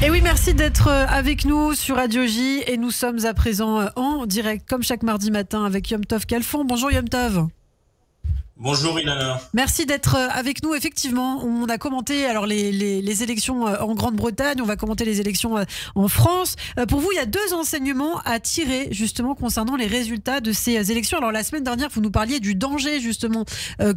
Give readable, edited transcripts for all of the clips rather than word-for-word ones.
Et oui, merci d'être avec nous sur Radio J. Et nous sommes à présent en direct, comme chaque mardi matin, avec Yom Tov Khalfon. Bonjour Yom Tov. Bonjour Ilana. Merci d'être avec nous. Effectivement, on a commenté alors les élections en Grande-Bretagne, on va commenter les élections en France. Pour vous, il y a deux enseignements à tirer justement concernant les résultats de ces élections. Alors la semaine dernière, vous nous parliez du danger justement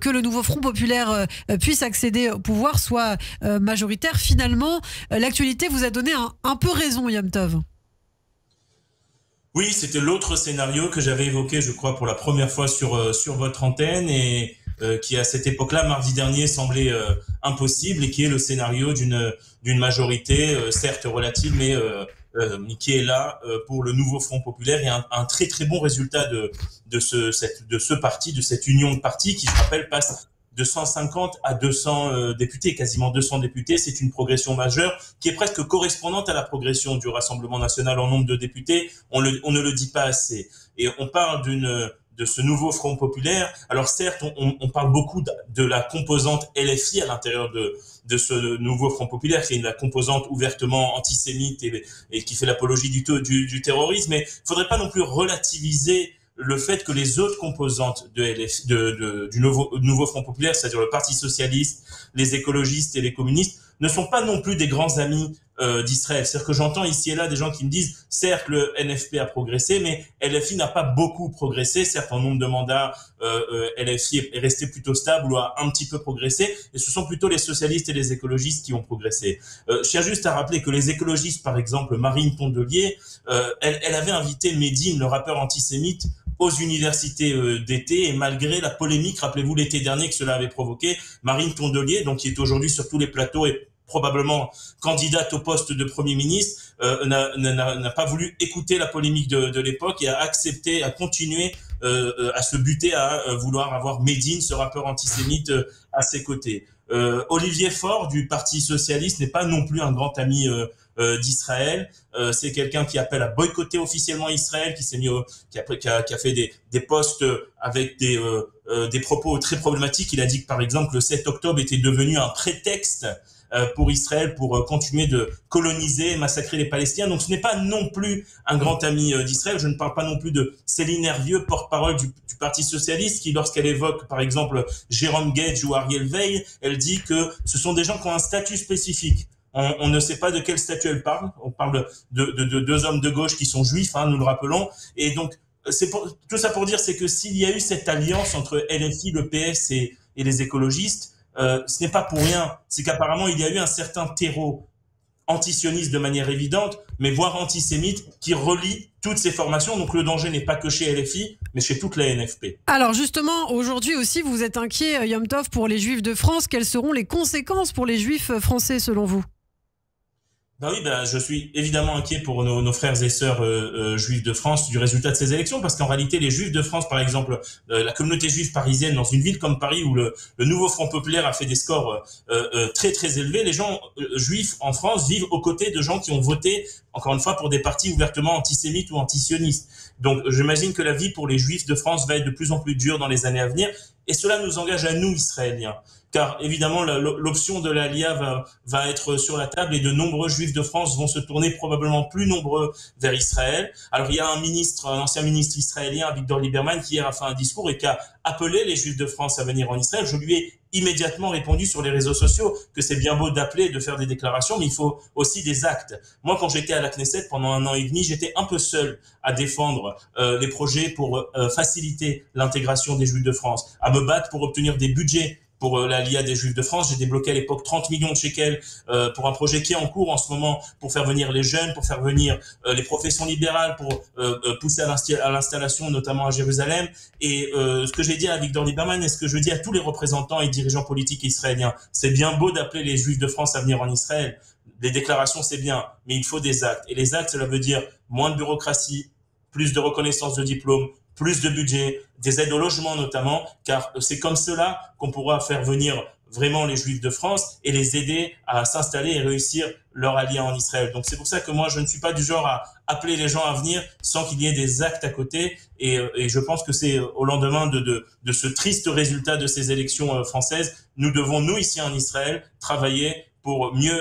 que le nouveau Front populaire puisse accéder au pouvoir, soit majoritaire. Finalement, l'actualité vous a donné un peu raison, Yom Tov. Oui, c'était l'autre scénario que j'avais évoqué, je crois, pour la première fois sur votre antenne et qui, à cette époque-là, mardi dernier, semblait impossible et qui est le scénario d'une majorité, certes relative, mais qui est là pour le nouveau Front populaire et un très très bon résultat de ce parti, de cette union de partis qui, je rappelle, passe de 150 à 200 députés, quasiment 200 députés. C'est une progression majeure qui est presque correspondante à la progression du Rassemblement national en nombre de députés. On ne le dit pas assez. Et on parle de ce nouveau Front populaire. Alors certes, on parle beaucoup de la composante LFI à l'intérieur de ce nouveau Front populaire, qui est la composante ouvertement antisémite et qui fait l'apologie du terrorisme. Mais il faudrait pas non plus relativiser le fait que les autres composantes du nouveau Front populaire, c'est-à-dire le Parti socialiste, les écologistes et les communistes, ne sont pas non plus des grands amis d'Israël. C'est-à-dire que j'entends ici et là des gens qui me disent, certes, le NFP a progressé, mais LFI n'a pas beaucoup progressé. Certes, en nombre de mandats, LFI est resté plutôt stable ou a un petit peu progressé, et ce sont plutôt les socialistes et les écologistes qui ont progressé. Je tiens juste à rappeler que les écologistes, par exemple, Marine Tondelier, elle avait invité Medine, le rappeur antisémite, aux universités d'été, et malgré la polémique, rappelez-vous l'été dernier que cela avait provoqué, Marine Tondelier, donc qui est aujourd'hui sur tous les plateaux et probablement candidate au poste de Premier ministre, n'a pas voulu écouter la polémique de l'époque et a accepté, a continué à se buter à vouloir avoir Medine, ce rappeur antisémite, à ses côtés. Olivier Faure du Parti socialiste n'est pas non plus un grand ami d'Israël. C'est quelqu'un qui appelle à boycotter officiellement Israël, qui a fait des posts avec des propos très problématiques. Il a dit que par exemple le 7 octobre était devenu un prétexte pour Israël pour continuer de coloniser, massacrer les Palestiniens. Donc ce n'est pas non plus un grand ami d'Israël. Je ne parle pas non plus de Céline Hervieux, porte-parole du Parti socialiste, qui lorsqu'elle évoque par exemple Jérôme Gage ou Ariel Veil, elle dit que ce sont des gens qui ont un statut spécifique. On ne sait pas de quel statut elle parle. On parle de deux hommes de gauche qui sont juifs, nous le rappelons. Et donc, tout ça pour dire, c'est que s'il y a eu cette alliance entre LFI, le PS et les écologistes, ce n'est pas pour rien. C'est qu'apparemment, il y a eu un certain terreau antisioniste de manière évidente, mais voire antisémite, qui relie toutes ces formations. Donc le danger n'est pas que chez LFI, mais chez toute la NFP. Alors justement, aujourd'hui aussi, vous êtes inquiet, Yom Tov, pour les Juifs de France. Quelles seront les conséquences pour les Juifs français, selon vous ? Je suis évidemment inquiet pour nos frères et sœurs juifs de France du résultat de ces élections, parce qu'en réalité, les Juifs de France, par exemple, la communauté juive parisienne, dans une ville comme Paris, où le nouveau Front populaire a fait des scores très très élevés, les gens juifs en France vivent aux côtés de gens qui ont voté, encore une fois, pour des partis ouvertement antisémites ou antisionistes. Donc j'imagine que la vie pour les Juifs de France va être de plus en plus dure dans les années à venir, et cela nous engage à nous, Israéliens. Car évidemment, l'option de l'Alia va être sur la table et de nombreux Juifs de France vont se tourner probablement plus nombreux vers Israël. Alors il y a un ancien ministre israélien, Victor Lieberman, qui hier a fait un discours et qui a appelé les Juifs de France à venir en Israël. Je lui ai immédiatement répondu sur les réseaux sociaux que c'est bien beau d'appeler et de faire des déclarations, mais il faut aussi des actes. Moi, quand j'étais à la Knesset pendant 1 an et demi, j'étais un peu seul à défendre les projets pour faciliter l'intégration des Juifs de France, à me battre pour obtenir des budgets pour l'Alia des Juifs de France. J'ai débloqué à l'époque 30 millions de shekels pour un projet qui est en cours en ce moment pour faire venir les jeunes, pour faire venir les professions libérales, pour pousser à l'installation, notamment à Jérusalem. Et ce que j'ai dit à Victor Lieberman et ce que je dis à tous les représentants et dirigeants politiques israéliens, c'est bien beau d'appeler les Juifs de France à venir en Israël. Les déclarations, c'est bien, mais il faut des actes. Et les actes, cela veut dire moins de bureaucratie, plus de reconnaissance de diplôme, plus de budget, des aides au logement notamment, car c'est comme cela qu'on pourra faire venir vraiment les Juifs de France et les aider à s'installer et réussir leur alliance en Israël. Donc c'est pour ça que moi je ne suis pas du genre à appeler les gens à venir sans qu'il y ait des actes à côté, et je pense que c'est au lendemain de ce triste résultat de ces élections françaises, nous devons, nous ici en Israël, travailler pour mieux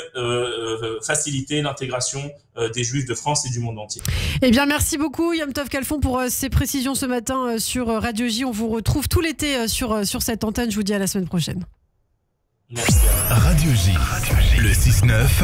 faciliter l'intégration des Juifs de France et du monde entier. Eh bien, merci beaucoup Yom Tov Kalfon pour ces précisions ce matin sur Radio J. On vous retrouve tout l'été sur cette antenne. Je vous dis à la semaine prochaine. Merci. Radio J, le 6-9.